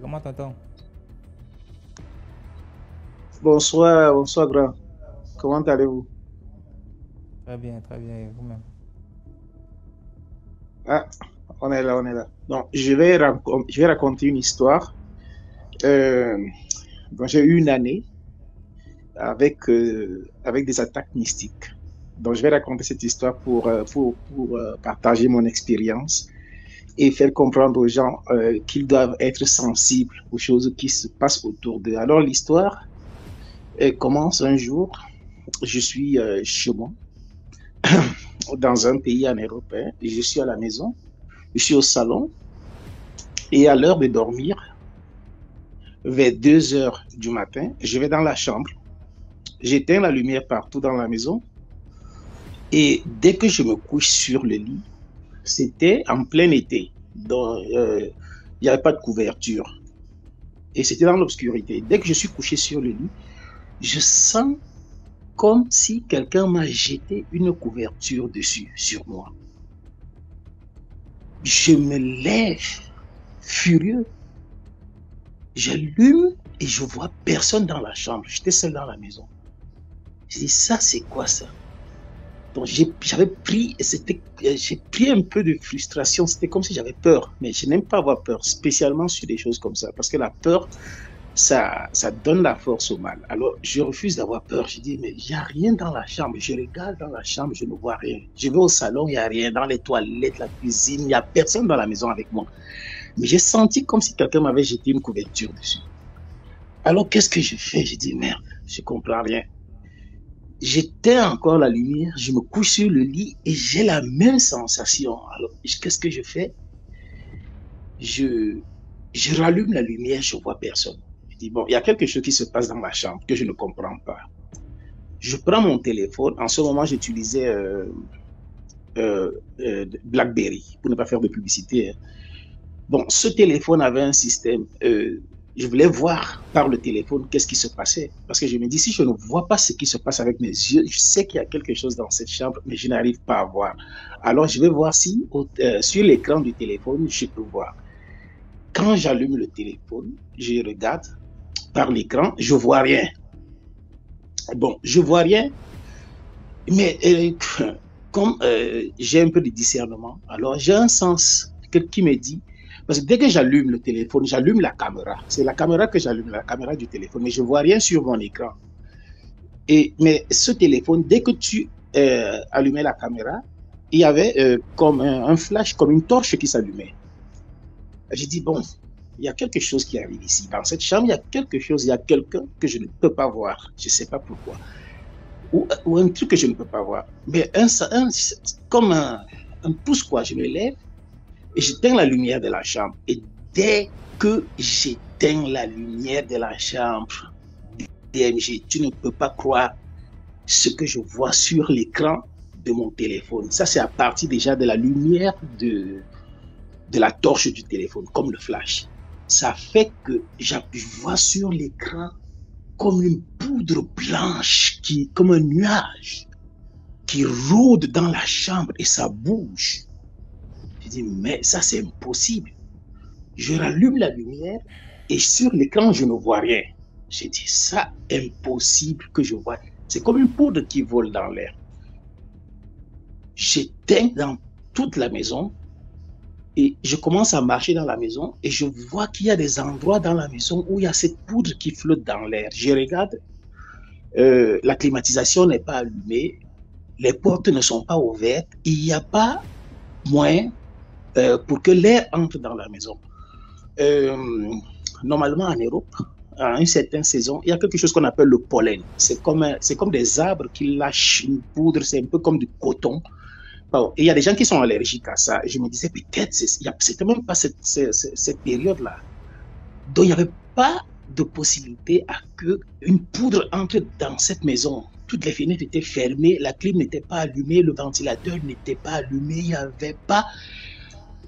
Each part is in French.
Comment t'entends? Bonsoir, bonsoir grand. Comment allez-vous? Très bien, et vous-même? Ah, on est là, on est là. Donc, je vais raconter une histoire. Euh, j'ai eu une année avec des attaques mystiques. Donc, je vais raconter cette histoire pour partager mon expérience et faire comprendre aux gens qu'ils doivent être sensibles aux choses qui se passent autour d'eux. Alors, l'histoire commence un jour. Je suis chez moi, dans un pays en Europe. Et je suis à la maison. Je suis au salon et à l'heure de dormir, vers 2 heures du matin, je vais dans la chambre, j'éteins la lumière partout dans la maison et dès que je me couche sur le lit, c'était en plein été, donc il n'y avait pas de couverture et c'était dans l'obscurité. Dès que je suis couché sur le lit, je sens comme si quelqu'un m'a jeté une couverture dessus, sur moi. Je me lève furieux, j'allume et je vois personne dans la chambre. J'étais seul dans la maison. Je dis, ça, c'est quoi ça? Donc, j'ai pris un peu de frustration. C'était comme si j'avais peur. Mais je n'aime pas avoir peur, spécialement sur des choses comme ça. Parce que la peur, ça donne la force au mal. Alors, je refuse d'avoir peur. Je dis, mais il n'y a rien dans la chambre. Je regarde dans la chambre, je ne vois rien. Je vais au salon, il n'y a rien. Dans les toilettes, la cuisine, il n'y a personne dans la maison avec moi. Mais j'ai senti comme si quelqu'un m'avait jeté une couverture dessus. Alors, qu'est-ce que je fais? Je dis, merde, je comprends rien. J'éteins encore la lumière, je me couche sur le lit et j'ai la même sensation. Alors, qu'est-ce que je fais? Je, je rallume la lumière, je vois personne. Je dis, bon, il y a quelque chose qui se passe dans ma chambre que je ne comprends pas. Je prends mon téléphone. En ce moment, j'utilisais BlackBerry pour ne pas faire de publicité. Bon, ce téléphone avait un système. Je voulais voir par le téléphone qu'est-ce qui se passait. Parce que je me dis, si je ne vois pas ce qui se passe avec mes yeux, je sais qu'il y a quelque chose dans cette chambre, mais je n'arrive pas à voir. Alors, je vais voir si sur l'écran du téléphone, je peux voir. Quand j'allume le téléphone, je regarde par l'écran, je vois rien. Bon, je vois rien, mais comme j'ai un peu de discernement, alors j'ai un sens qui me dit, parce que dès que j'allume le téléphone, j'allume la caméra. C'est la caméra que j'allume, la caméra du téléphone, mais je ne vois rien sur mon écran. Mais ce téléphone, dès que tu allumais la caméra, il y avait comme un flash, comme une torche qui s'allumait. J'ai dit, bon, il y a quelque chose qui arrive ici. Dans cette chambre, il y a quelque chose, il y a quelqu'un que je ne peux pas voir. Je ne sais pas pourquoi. Ou un truc que je ne peux pas voir. Mais comme un pouce, quoi, je me lève et j'éteins la lumière de la chambre. Et dès que j'éteins la lumière de la chambre, DMG, tu ne peux pas croire ce que je vois sur l'écran de mon téléphone. Ça, c'est à partir déjà de la lumière de la torche du téléphone, comme le flash. Ça fait que je vois sur l'écran comme une poudre blanche, comme un nuage qui rôde dans la chambre et ça bouge. Je dis, mais ça, c'est impossible. Je rallume la lumière et sur l'écran, je ne vois rien. J'ai dit, ça, impossible que je vois. C'est comme une poudre qui vole dans l'air. J'éteins dans toute la maison et je commence à marcher dans la maison et je vois qu'il y a des endroits dans la maison où il y a cette poudre qui flotte dans l'air. Je regarde, la climatisation n'est pas allumée, les portes ne sont pas ouvertes, il n'y a pas moyen pour que l'air entre dans la maison. Euh, Normalement, en Europe, à une certaine saison, il y a quelque chose qu'on appelle le pollen. C'est comme des arbres qui lâchent une poudre, c'est un peu comme du coton. Bon, et il y a des gens qui sont allergiques à ça. Je me disais, peut-être, c'était même pas cette période-là. Donc, il n'y avait pas de possibilité à que une poudre entre dans cette maison. Toutes les fenêtres étaient fermées, la clim n'était pas allumée, le ventilateur n'était pas allumé, il n'y avait pas.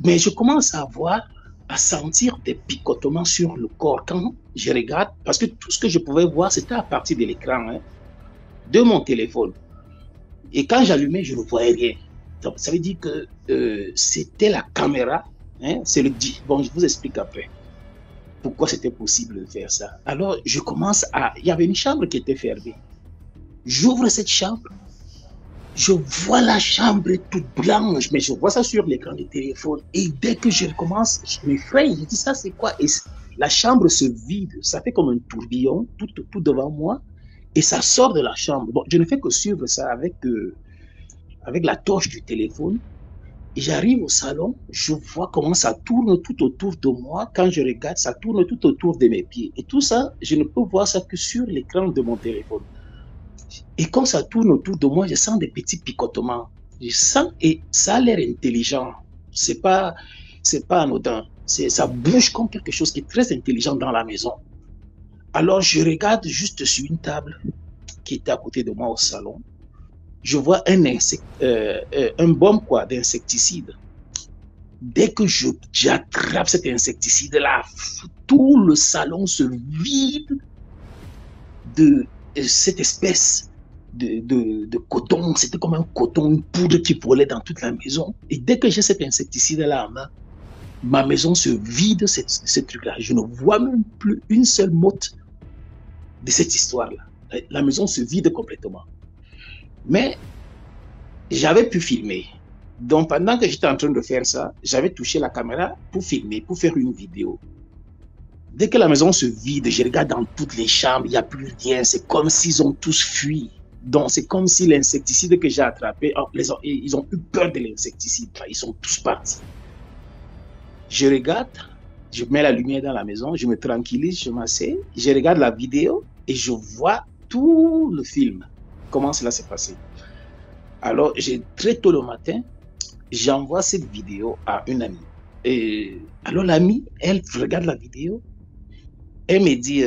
Mais je commence à voir, à sentir des picotements sur le corps quand je regarde, parce que tout ce que je pouvais voir, c'était à partir de l'écran, hein, de mon téléphone. Et quand j'allumais, je ne voyais rien. Donc, ça veut dire que c'était la caméra, hein, c'est le dit. Bon, je vous explique après. pourquoi c'était possible de faire ça. Alors, je commence à... Il y avait une chambre qui était fermée. J'ouvre cette chambre. Je vois la chambre toute blanche, mais je vois ça sur l'écran du téléphone. Et dès que je commence, je m'effraie. Je dis, ça, c'est quoi? Et la chambre se vide. Ça fait comme un tourbillon tout devant moi. Et ça sort de la chambre. Bon, je ne fais que suivre ça avec la torche du téléphone. Et j'arrive au salon, je vois comment ça tourne tout autour de moi. Quand je regarde, ça tourne tout autour de mes pieds. Et tout ça, je ne peux voir ça que sur l'écran de mon téléphone. Et quand ça tourne autour de moi, je sens des petits picotements. Je sens, et ça a l'air intelligent. C'est pas anodin. Ça bouge comme quelque chose qui est très intelligent dans la maison. Alors, je regarde juste sur une table qui était à côté de moi au salon. Je vois un bombe d'insecticide. Dès que j'attrape cet insecticide-là, tout le salon se vide de cette espèce de coton. C'était comme un coton, une poudre qui volait dans toute la maison. Et dès que j'ai cet insecticide-là en main, ma maison se vide de ce truc-là. Je ne vois même plus une seule motte de cette histoire-là. La maison se vide complètement. Mais j'avais pu filmer. Donc, pendant que j'étais en train de faire ça, j'avais touché la caméra pour filmer, pour faire une vidéo. Dès que la maison se vide, je regarde dans toutes les chambres, il n'y a plus rien. C'est comme s'ils ont tous fui. Donc, c'est comme si l'insecticide que j'ai attrapé, ils ont eu peur de l'insecticide. Ils sont tous partis. Je regarde, je mets la lumière dans la maison, je me tranquillise, je m'assieds, je regarde la vidéo et je vois tout le film. Comment cela s'est passé. Alors, très tôt le matin, j'envoie cette vidéo à une amie. Et alors, l'amie, elle regarde la vidéo. Elle me dit,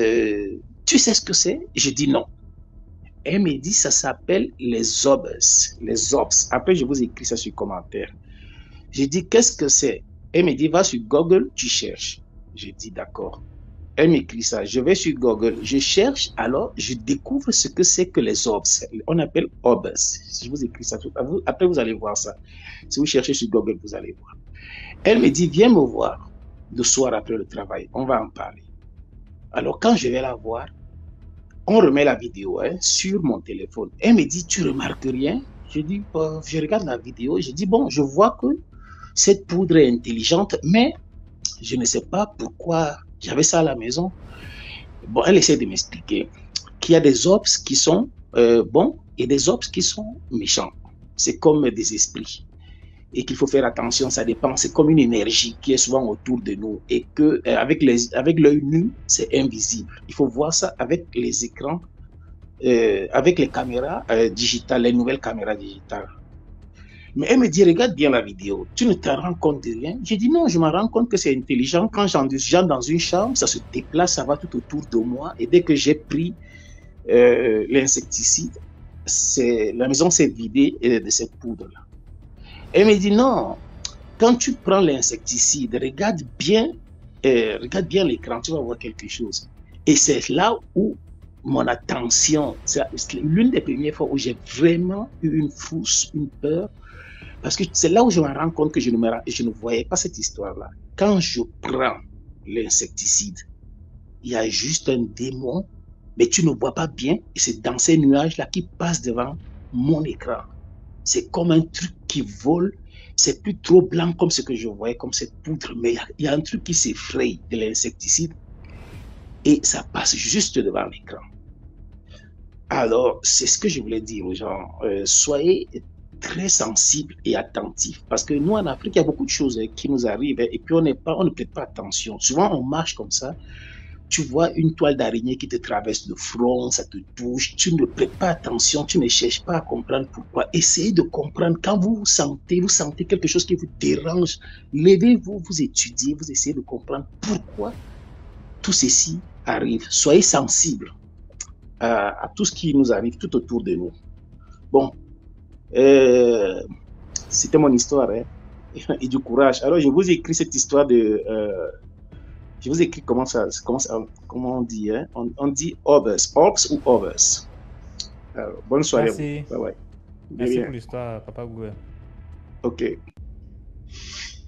tu sais ce que c'est? Je dis non. Elle me dit, ça s'appelle les obs. Les obs. Après, je vous écris ça sur commentaire. Je dis, qu'est-ce que c'est? Elle me dit, va sur Google, tu cherches. Je dis, d'accord. Elle m'écrit ça. Je vais sur Google, je cherche, alors je découvre ce que c'est que les obs. On appelle obs. Je vous écris ça tout. Après, vous allez voir ça. Si vous cherchez sur Google, vous allez voir. Elle me dit, viens me voir le soir après le travail. On va en parler. Alors, quand je vais la voir, on remet la vidéo sur mon téléphone. Elle me dit, tu remarques rien? Je dis, je regarde la vidéo. Je dis, bon, je vois que cette poudre est intelligente, mais je ne sais pas pourquoi j'avais ça à la maison. Bon, elle essaie de m'expliquer qu'il y a des obs qui sont bons et des obs qui sont méchants. C'est comme des esprits. Et qu'il faut faire attention, ça dépend. C'est comme une énergie qui est souvent autour de nous et que avec l'œil nu, c'est invisible. Il faut voir ça avec les écrans, avec les caméras digitales, les nouvelles caméras digitales. Mais elle me dit, regarde bien la vidéo, tu ne te rends compte de rien? J'ai dit non, je me rends compte que c'est intelligent. Quand j'entre dans une chambre, ça se déplace, ça va tout autour de moi. Et dès que j'ai pris l'insecticide, la maison s'est vidée de cette poudre-là. Elle me dit non, quand tu prends l'insecticide, regarde bien l'écran, tu vas voir quelque chose. Et c'est là où mon attention, c'est l'une des premières fois où j'ai vraiment eu une frousse, une peur, parce que c'est là où je me rends compte que je ne voyais pas cette histoire-là. Quand je prends l'insecticide, il y a juste un démon, mais tu ne vois pas bien, et c'est dans ces nuages-là qui passent devant mon écran. C'est comme un truc qui vole, c'est plus trop blanc comme ce que je voyais, comme cette poudre, mais il y a un truc qui s'effraie de l'insecticide, et ça passe juste devant l'écran. Alors, c'est ce que je voulais dire aux gens, soyez très sensibles et attentifs, parce que nous en Afrique, il y a beaucoup de choses qui nous arrivent et puis on ne prête pas attention. Souvent, on marche comme ça, tu vois une toile d'araignée qui te traverse le front, ça te touche, tu ne prêtes pas attention, tu ne cherches pas à comprendre pourquoi. Essayez de comprendre quand vous sentez quelque chose qui vous dérange, levez-vous, vous étudiez, vous essayez de comprendre pourquoi tout ceci arrive. Soyez sensibles à tout ce qui nous arrive tout autour de nous. Bon, c'était mon histoire et du courage. Alors, je vous écris cette histoire de... je vous écris comment on dit. On dit orbs ou orbs. Bonne soirée. Merci. Bye bye. Merci pour l'histoire, Papa Google. Ok.